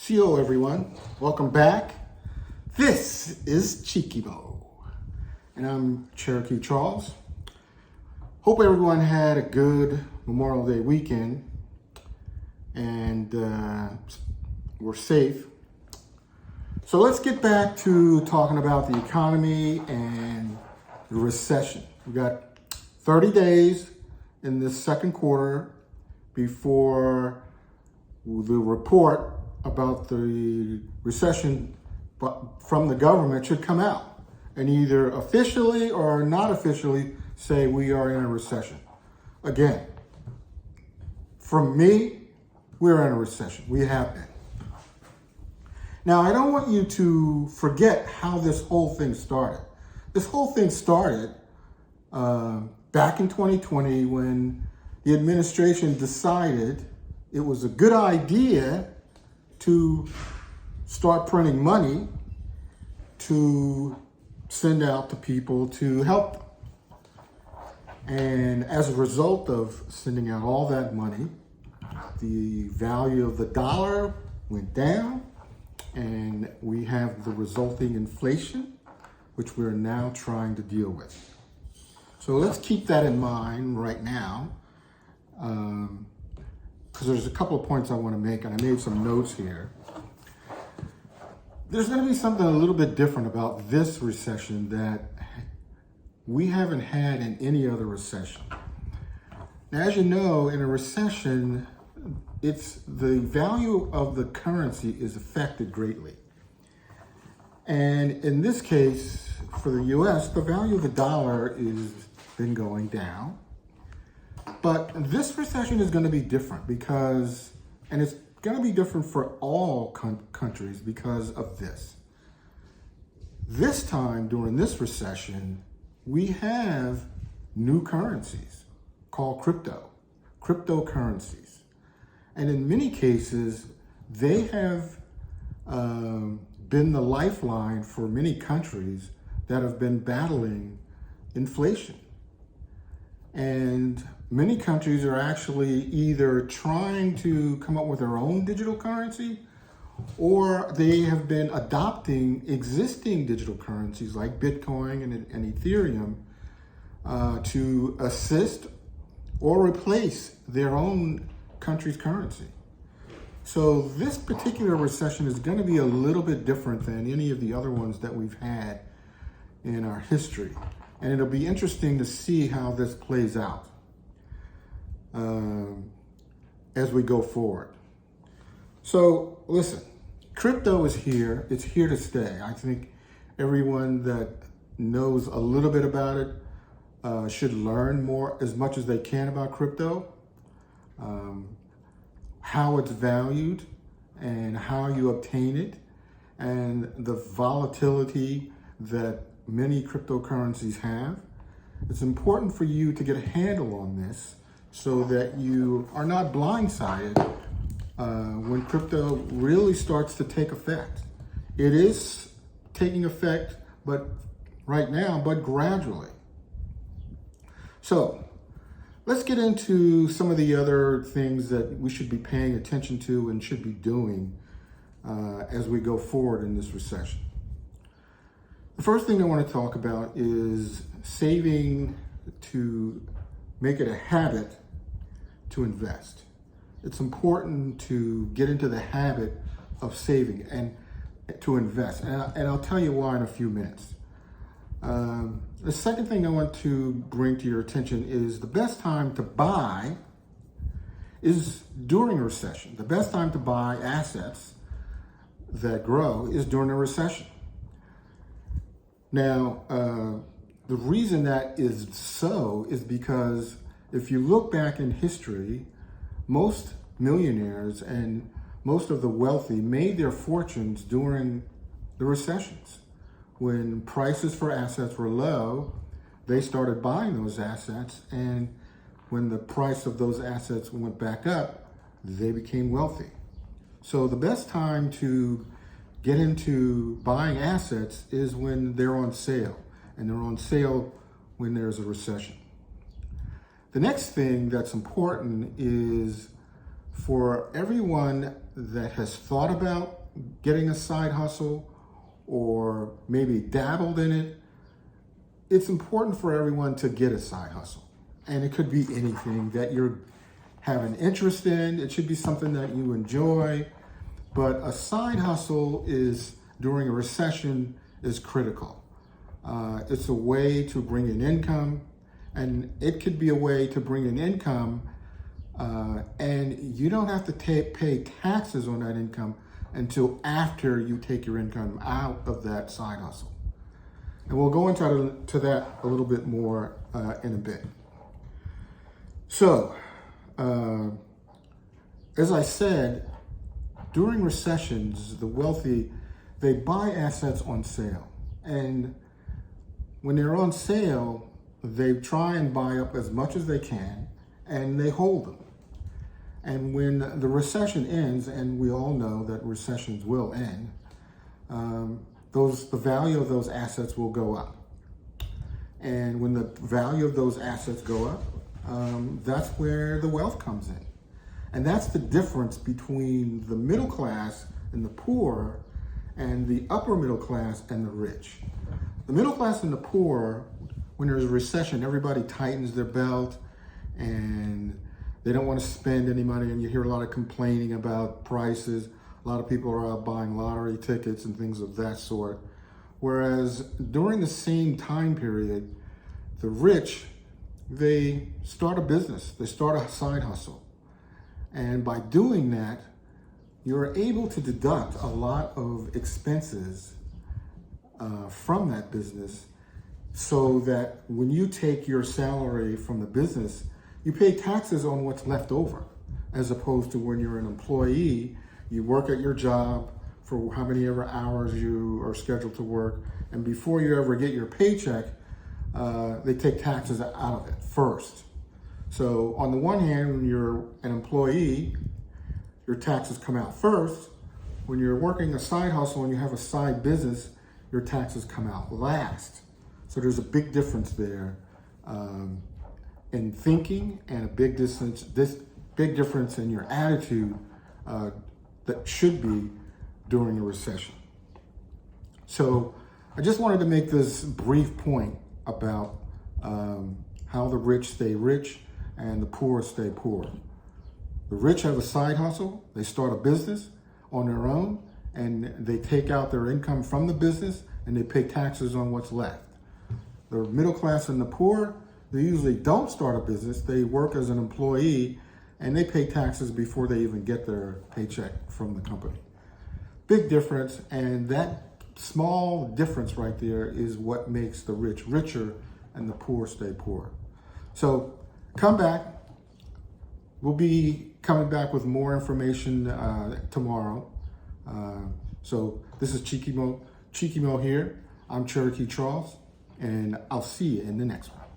CO everyone, welcome back. This is Cheeky Bo, and I'm Cherokee Charles. Hope everyone had a good Memorial Day weekend and we're safe. So let's get back to talking about the economy and the recession. We got 30 days in this second quarter before the report about the recession from the government should come out and either officially or not officially say we are in a recession. Again, from me, we're in a recession. We have been. Now, I don't want you to forget how this whole thing started. This whole thing started back in 2020 when the administration decided it was a good idea to start printing money to send out to people to help them. And as a result of sending out all that money, the value of the dollar went down, and we have the resulting inflation, which we're now trying to deal with. So let's keep that in mind right now, because there's a couple of points I want to make, and I made some notes here. There's going to be something a little bit different about this recession that we haven't had in any other recession. Now, as you know, in a recession, it's the value of the currency is affected greatly. And in this case, for the US, the value of the dollar has been going down. But this recession is going to be different because, and it's going to be different for all countries because of this. This time during this recession, we have new currencies called cryptocurrencies. And in many cases, they have been the lifeline for many countries that have been battling inflation. And many countries are actually either trying to come up with their own digital currency, or they have been adopting existing digital currencies like Bitcoin and Ethereum to assist or replace their own country's currency. So this particular recession is going to be a little bit different than any of the other ones that we've had in our history. And it'll be interesting to see how this plays out as we go forward. So listen, crypto is here. It's here to stay. I think everyone that knows a little bit about it should learn more, as much as they can, about crypto, how it's valued and how you obtain it, and the volatility that many cryptocurrencies have. It's important for you to get a handle on this so that you are not blindsided when crypto really starts to take effect. It is taking effect, but right now, but gradually. So let's get into some of the other things that we should be paying attention to and should be doing as we go forward in this recession. The first thing I want to talk about is saving to make it a habit to invest. It's important to get into the habit of saving and to invest. And I'll tell you why in a few minutes. The second thing I want to bring to your attention is the best time to buy is during a recession. The best time to buy assets that grow is during a recession. Now, the reason that is so is because if you look back in history, most millionaires and most of the wealthy made their fortunes during the recessions. When prices for assets were low, they started buying those assets, and when the price of those assets went back up, they became wealthy. So the best time to get into buying assets is when they're on sale, and they're on sale when there's a recession. The next thing that's important is for everyone that has thought about getting a side hustle or maybe dabbled in it, it's important for everyone to get a side hustle. And it could be anything that you have an interest in. It should be something that you enjoy. But a side hustle is, during a recession, is critical. It's a way to bring in income, and it could be a way to bring in income and you don't have to pay taxes on that income until after you take your income out of that side hustle. And we'll go into that a little bit more in a bit. So, as I said, during recessions, the wealthy, they buy assets on sale. And when they're on sale, they try and buy up as much as they can, and they hold them. And when the recession ends, and we all know that recessions will end, the value of those assets will go up. And when the value of those assets go up, that's where the wealth comes in. And that's the difference between the middle class and the poor and the upper middle class and the rich. The middle class and the poor, when there's a recession, everybody tightens their belt and they don't want to spend any money, and you hear a lot of complaining about prices. A lot of people are out buying lottery tickets and things of that sort. Whereas during the same time period, the rich, they start a business, they start a side hustle. And by doing that, you're able to deduct a lot of expenses from that business, so that when you take your salary from the business, you pay taxes on what's left over, as opposed to when you're an employee, you work at your job for how many ever hours you are scheduled to work, and before you ever get your paycheck, they take taxes out of it first. So on the one hand, when you're an employee, your taxes come out first. When you're working a side hustle and you have a side business, your taxes come out last. So there's a big difference there in thinking, and a big difference in your attitude that should be during a recession. So I just wanted to make this brief point about how the rich stay rich and the poor stay poor. The rich have a side hustle, they start a business on their own, and they take out their income from the business and they pay taxes on what's left. The middle class and the poor, they usually don't start a business, they work as an employee and they pay taxes before they even get their paycheck from the company. Big difference, and that small difference right there is what makes the rich richer and the poor stay poor. So come back. We'll be coming back with more information tomorrow. So this is Cheeky Mo here. I'm Cherokee Charles, and I'll see you in the next one.